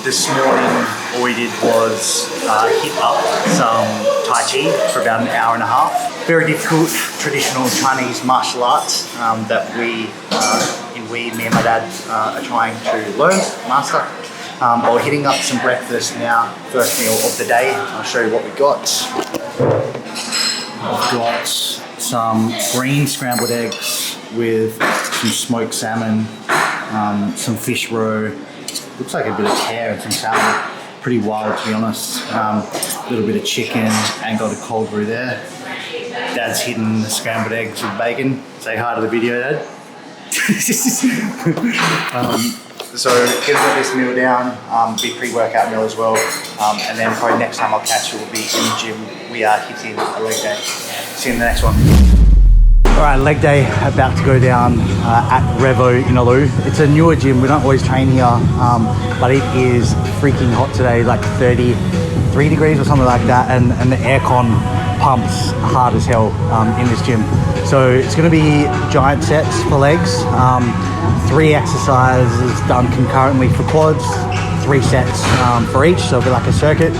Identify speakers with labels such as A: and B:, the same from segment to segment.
A: This morning, all we did was hit up some Tai Chi for about an hour and a half. Very difficult traditional Chinese martial arts that me and my dad are trying to learn, master. We're hitting up some breakfast now, first meal of the day. I'll show you what we got. I've got some green scrambled eggs with some smoked salmon, some fish roe, looks like a bit of kale and some salad. Pretty wild, to be honest. A little bit of chicken and got a cold brew there. Dad's hidden the scrambled eggs with bacon. Say hi to the video, Dad. So gonna get this meal down, big pre-workout meal as well, and then probably next time I'll catch you will be in the gym. We are hitting a leg day. See you in the next one. All right, leg day about to go down at Revo in Alu. It's a newer gym, we don't always train here, but it is freaking hot today, like 33 degrees or something like that, and the aircon pumps hard as hell in this gym. So it's gonna be giant sets for legs, 3 exercises done concurrently for quads, 3 sets for each, so it'll be like a circuit.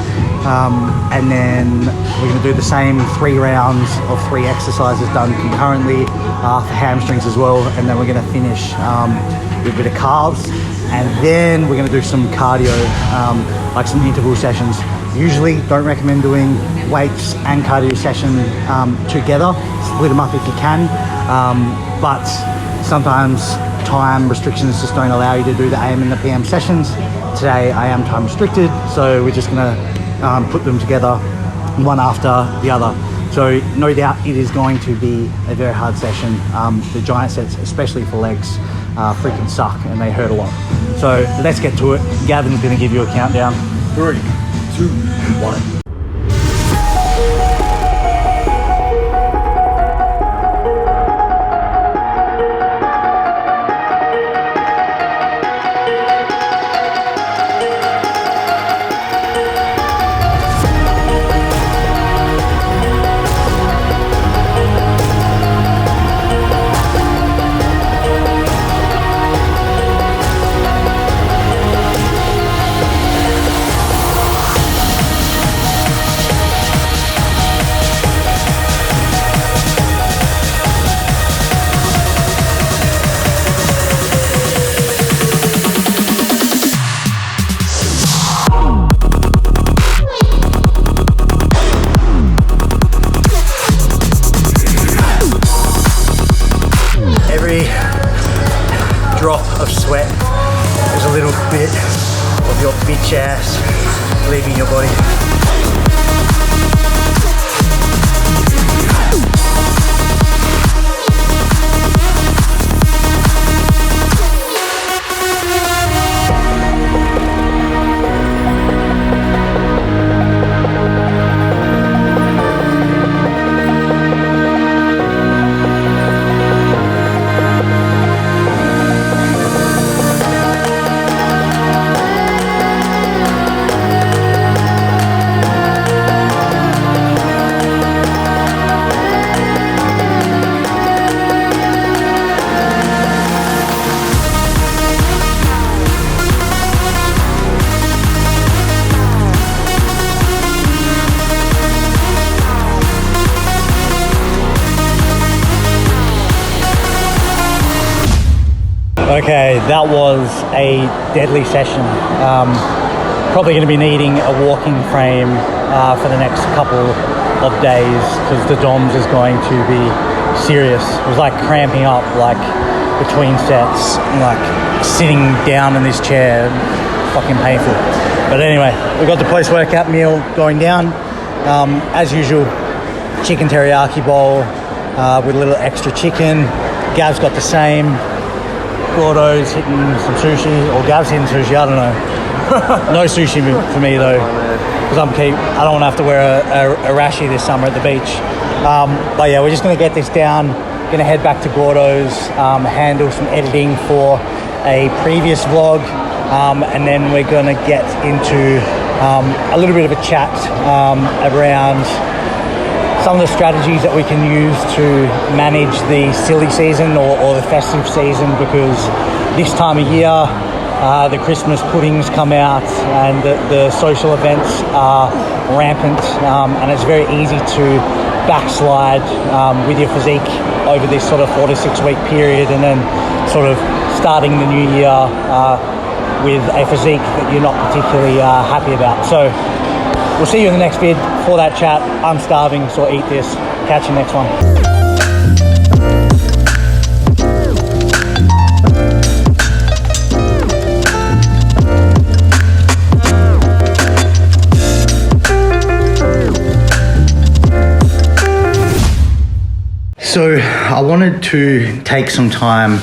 A: And then we're going to do the same 3 rounds of 3 exercises done concurrently for hamstrings as well. And then we're going to finish with a bit of calves. And then we're going to do some cardio, like some interval sessions. Usually don't recommend doing weights and cardio session together. Split them up if you can. But sometimes time restrictions just don't allow you to do the AM and the PM sessions. Today I am time restricted, so we're just going to put them together one after the other. So no doubt it is going to be a very hard session. The giant sets, especially for legs, freaking suck and they hurt a lot. So let's get to it. Gavin's going to give you a countdown. 3, 2, 1. Drop of sweat is a little bit of your bitch ass leaving your body. Okay, that was a deadly session. Probably going to be needing a walking frame for the next couple of days because the DOMS is going to be serious. It was like cramping up like between sets, like sitting down in this chair, fucking painful. But anyway, we got the post-workout meal going down. As usual, chicken teriyaki bowl with a little extra chicken. Gav's got the same. Gordo's hitting some sushi, or Gav's hitting sushi, I don't know. No sushi for me though, because I don't want to have to wear a rashi this summer at the beach. But yeah, we're just going to get this down, going to head back to Gordo's, handle some editing for a previous vlog, and then we're going to get into a little bit of a chat around some of the strategies that we can use to manage the silly season or the festive season, because this time of year the Christmas puddings come out, and the social events are rampant, and it's very easy to backslide with your physique over this sort of 4 to 6 week period, and then sort of starting the new year with a physique that you're not particularly happy about. So we'll see you in the next vid. For that chat, I'm starving, so eat this. Catch you next one. So I wanted to take some time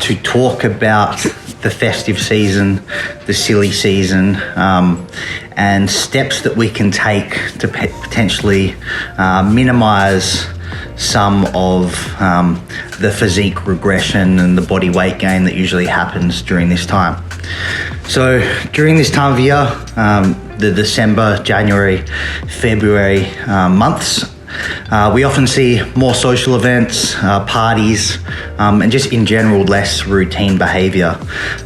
A: to talk about the festive season, the silly season, and steps that we can take to potentially minimize some of the physique regression and the body weight gain that usually happens during this time. So during this time of year, the December, January, February months, we often see more social events, parties, and just in general less routine behavior.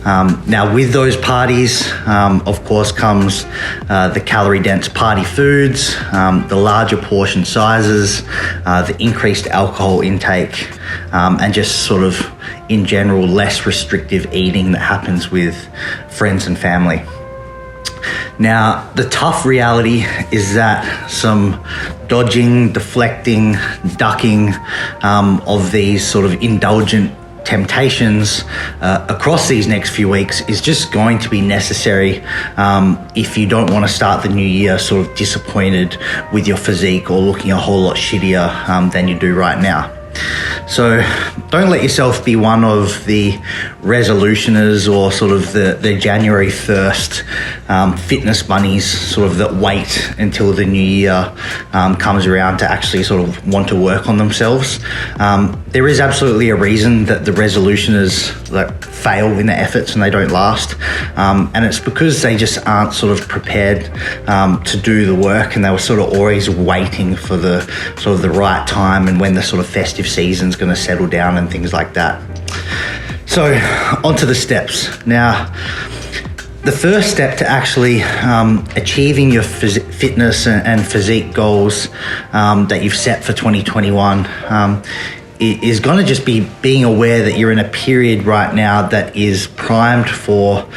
A: Now with those parties, of course, comes the calorie-dense party foods, the larger portion sizes, the increased alcohol intake, and just sort of in general less restrictive eating that happens with friends and family. Now, the tough reality is that some dodging, deflecting, ducking of these sort of indulgent temptations across these next few weeks is just going to be necessary if you don't want to start the new year sort of disappointed with your physique or looking a whole lot shittier than you do right now. So don't let yourself be one of the resolutioners or sort of the January 1st fitness bunnies sort of that wait until the new year comes around to actually sort of want to work on themselves. There is absolutely a reason that the resolutioners that fail in their efforts and they don't last. And it's because they just aren't sort of prepared to do the work, and they were sort of always waiting for the sort of the right time and when the sort of festive season's going to settle down and things like that. So onto the steps. Now, the first step to actually achieving your fitness and physique goals that you've set for 2021 is going to just be being aware that you're in a period right now that is primed for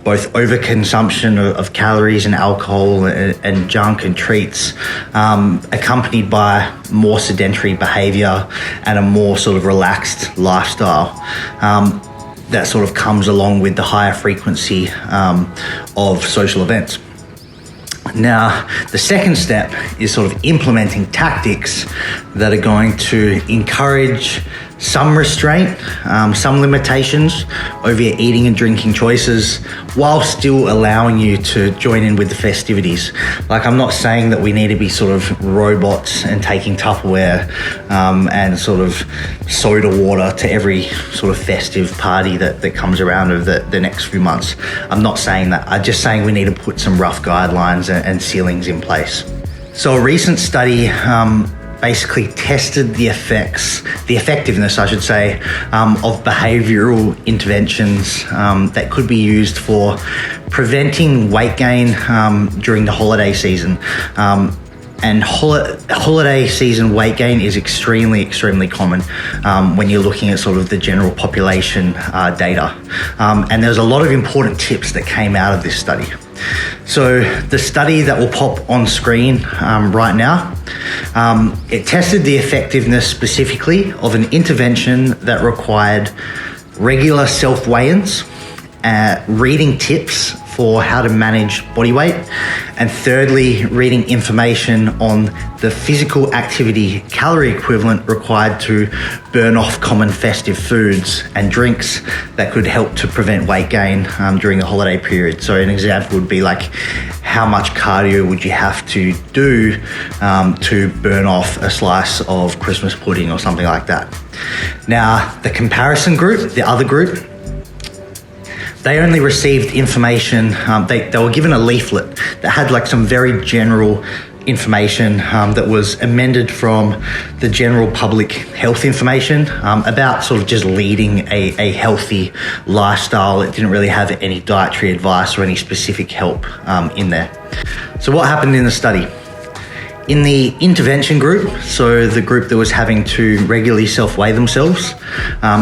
A: both overconsumption of calories and alcohol and junk and treats, accompanied by more sedentary behavior and a more sort of relaxed lifestyle that sort of comes along with the higher frequency of social events. Now, the second step is sort of implementing tactics that are going to encourage some restraint, some limitations over your eating and drinking choices, while still allowing you to join in with the festivities. Like, I'm not saying that we need to be sort of robots and taking Tupperware and sort of soda water to every sort of festive party that comes around over the next few months. I'm not saying that. I'm just saying we need to put some rough guidelines and ceilings in place. So a recent study basically tested the effectiveness, I should say, of behavioral interventions that could be used for preventing weight gain during the holiday season. And holiday season weight gain is extremely common when you're looking at sort of the general population data. And there's a lot of important tips that came out of this study. So the study that will pop on screen right now, it tested the effectiveness specifically of an intervention that required regular self-weigh-ins, reading tips for how to manage body weight, and thirdly, reading information on the physical activity calorie equivalent required to burn off common festive foods and drinks that could help to prevent weight gain during the holiday period. So an example would be like, how much cardio would you have to do to burn off a slice of Christmas pudding or something like that. Now, the comparison group, the other group, they only received information, they were given a leaflet that had like some very general information that was amended from the general public health information about sort of just leading a healthy lifestyle. It didn't really have any dietary advice or any specific help in there. So what happened in the study? In the intervention group, so the group that was having to regularly self-weigh themselves,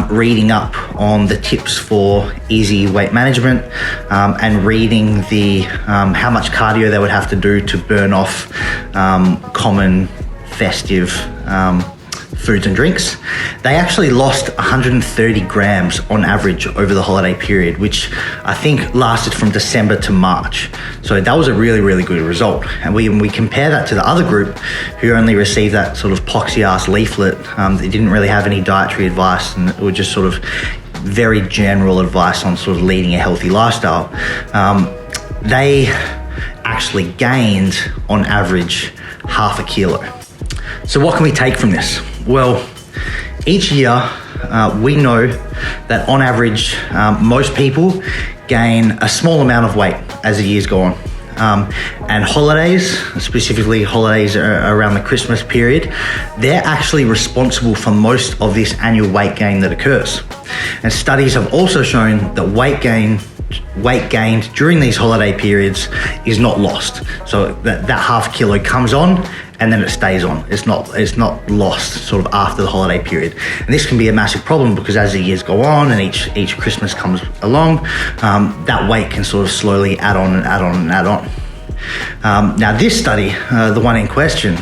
A: reading up on the tips for easy weight management, and reading the how much cardio they would have to do to burn off common festive foods and drinks, they actually lost 130 grams on average over the holiday period, which I think lasted from December to March. So that was a really, really good result. And when we compare that to the other group who only received that sort of poxy ass leaflet, they didn't really have any dietary advice, and it was just sort of very general advice on sort of leading a healthy lifestyle. They actually gained on average half a kilo. So what can we take from this? Well, each year we know that on average most people gain a small amount of weight as the years go on. And holidays, specifically holidays around the Christmas period, they're actually responsible for most of this annual weight gain that occurs. And studies have also shown that weight gained during these holiday periods is not lost. So that half kilo comes on and then it stays on. It's not lost sort of after the holiday period. And this can be a massive problem because as the years go on and each Christmas comes along, that weight can sort of slowly add on and add on and add on. Now this study, the one in question,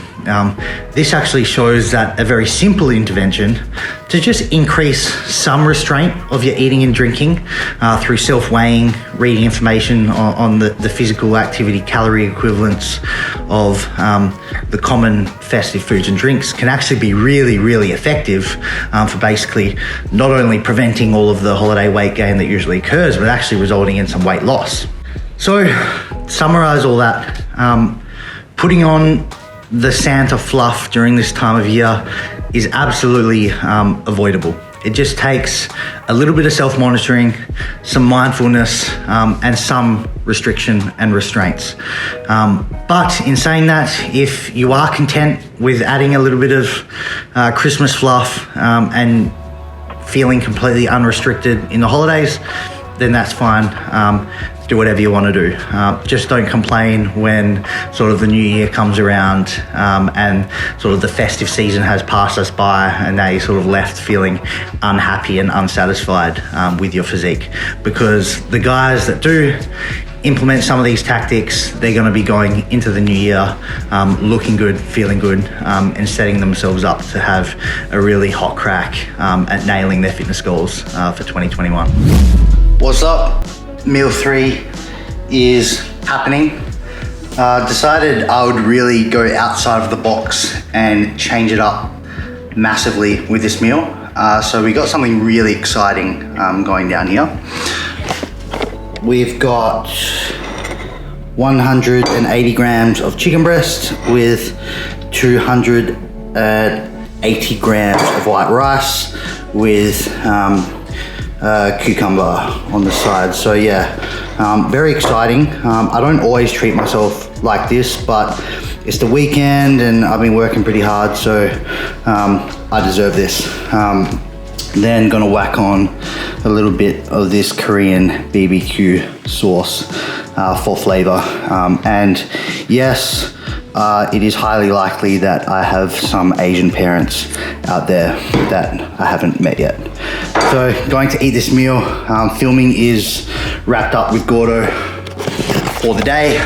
A: this actually shows that a very simple intervention to just increase some restraint of your eating and drinking through self-weighing, reading information on the physical activity calorie equivalents of the common festive foods and drinks can actually be really, really effective for basically not only preventing all of the holiday weight gain that usually occurs, but actually resulting in some weight loss. So, to summarize all that, putting on the Santa fluff during this time of year is absolutely avoidable. It just takes a little bit of self-monitoring, some mindfulness, and some restriction and restraints. But in saying that, if you are content with adding a little bit of Christmas fluff and feeling completely unrestricted in the holidays, then that's fine. Do whatever you want to do. Just don't complain when sort of the new year comes around and sort of the festive season has passed us by and now you're sort of left feeling unhappy and unsatisfied with your physique. Because the guys that do implement some of these tactics, they're going to be going into the new year looking good, feeling good, and setting themselves up to have a really hot crack at nailing their fitness goals for 2021. What's up? Meal 3 is happening. Decided I would really go outside of the box and change it up massively with this meal. So we got something really exciting going down here. We've got 180 grams of chicken breast with 280 grams of white rice with cucumber on the side. So yeah, very exciting. I don't always treat myself like this, but it's the weekend and I've been working pretty hard, so I deserve this. Then gonna whack on a little bit of this Korean BBQ sauce for flavor. And yes, it is highly likely that I have some Asian parents out there that I haven't met yet. So going to eat this meal. Filming is wrapped up with Gordo for the day.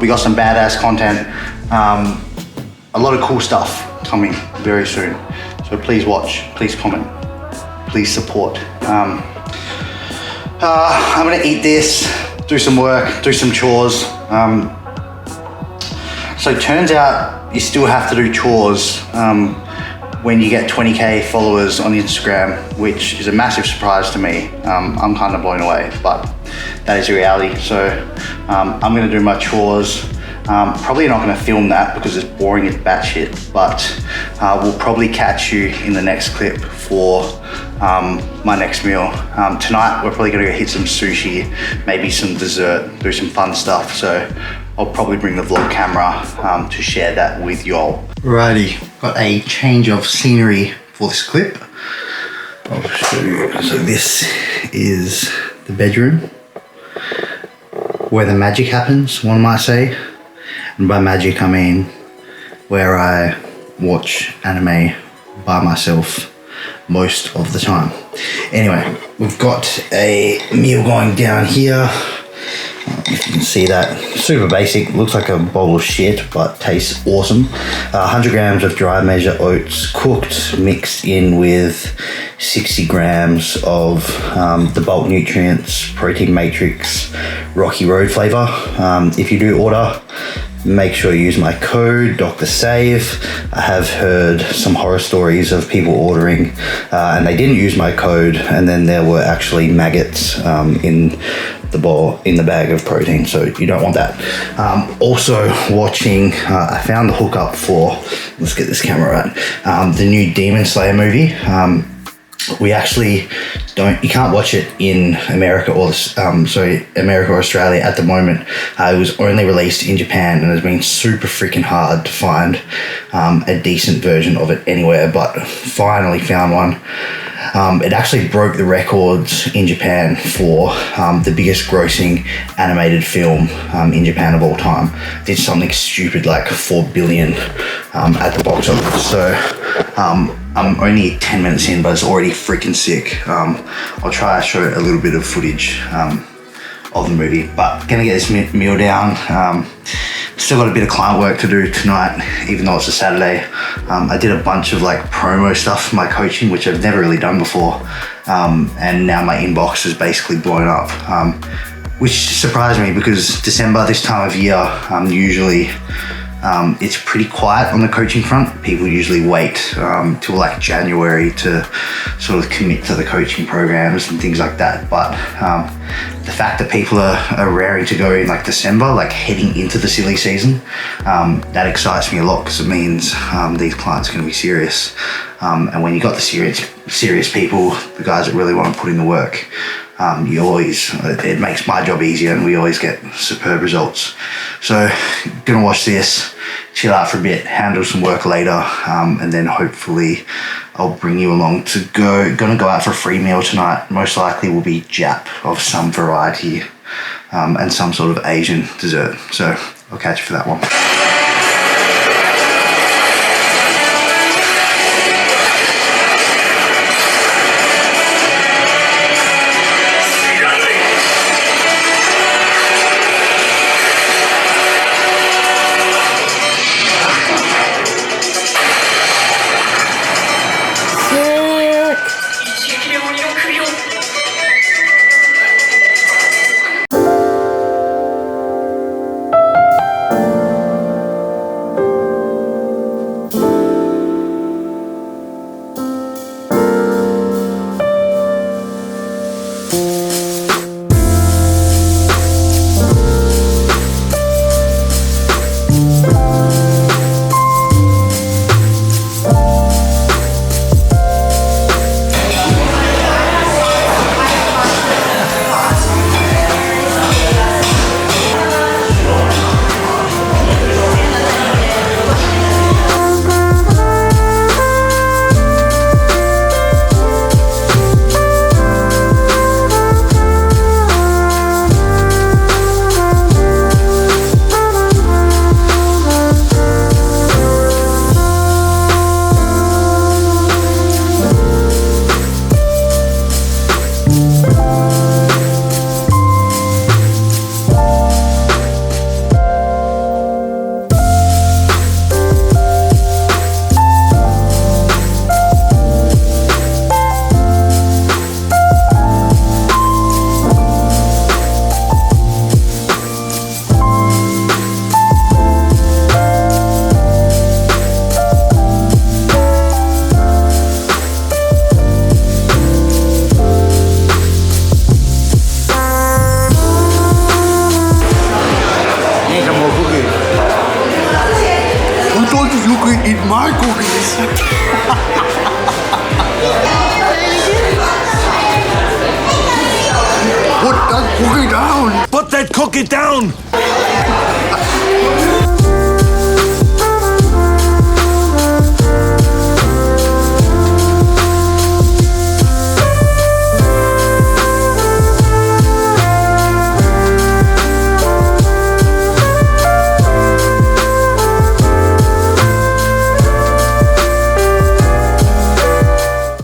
A: We got some badass content. A lot of cool stuff coming very soon. So please watch, please comment, please support. I'm gonna eat this, do some work, do some chores. So it turns out you still have to do chores when you get 20K followers on Instagram, which is a massive surprise to me. I'm kind of blown away, but that is the reality. So I'm gonna do my chores. Probably not gonna film that because it's boring as batshit, but we'll probably catch you in the next clip for my next meal. Tonight, we're probably gonna go hit some sushi, maybe some dessert, do some fun stuff. So I'll probably bring the vlog camera to share that with y'all. Righty, got a change of scenery for this clip. I'll show you. So this is the bedroom where the magic happens, one might say. And by magic, I mean where I watch anime by myself most of the time. Anyway, we've got a meal going down here. If you can see that, super basic, looks like a bowl of shit, but tastes awesome. 100 grams of dry measure oats, cooked, mixed in with 60 grams of the bulk nutrients, protein matrix, Rocky Road flavor. If you do order, make sure you use my code Dr. Save. I have heard some horror stories of people ordering and they didn't use my code, and then there were actually maggots in the bowl, in the bag of protein, so you don't want that. Also watching, I found the hookup for, let's get this camera right, the new Demon Slayer movie. We actually don't, you can't watch it in America or America or Australia at the moment. It was only released in Japan, and it's been super freaking hard to find a decent version of it anywhere, but finally found one. It actually broke the records in Japan for the biggest grossing animated film in Japan of all time. Did something stupid like 4 billion at the box office. So I'm only 10 minutes in, but it's already freaking sick. I'll try to show a little bit of footage of the movie, but gonna get this meal down. Still got a bit of client work to do tonight, even though it's a Saturday. I did a bunch of like promo stuff for my coaching, which I've never really done before. And now my inbox is basically blown up, which surprised me because December, this time of year, usually it's pretty quiet on the coaching front. People usually wait till like January to sort of commit to the coaching programs and things like that. But the fact that people are raring to go in like December, like heading into the silly season, that excites me a lot because it means these clients are going to be serious. And when you got the serious people, the guys that really want to put in the work, it makes my job easier, and we always get superb results. So gonna watch this, chill out for a bit, handle some work later, and then hopefully I'll bring you along to gonna go out for a free meal tonight. Most likely will be Jap of some variety, and some sort of Asian dessert. So I'll catch you for that one.
B: my cookies. Put that cookie down. Put that cookie down.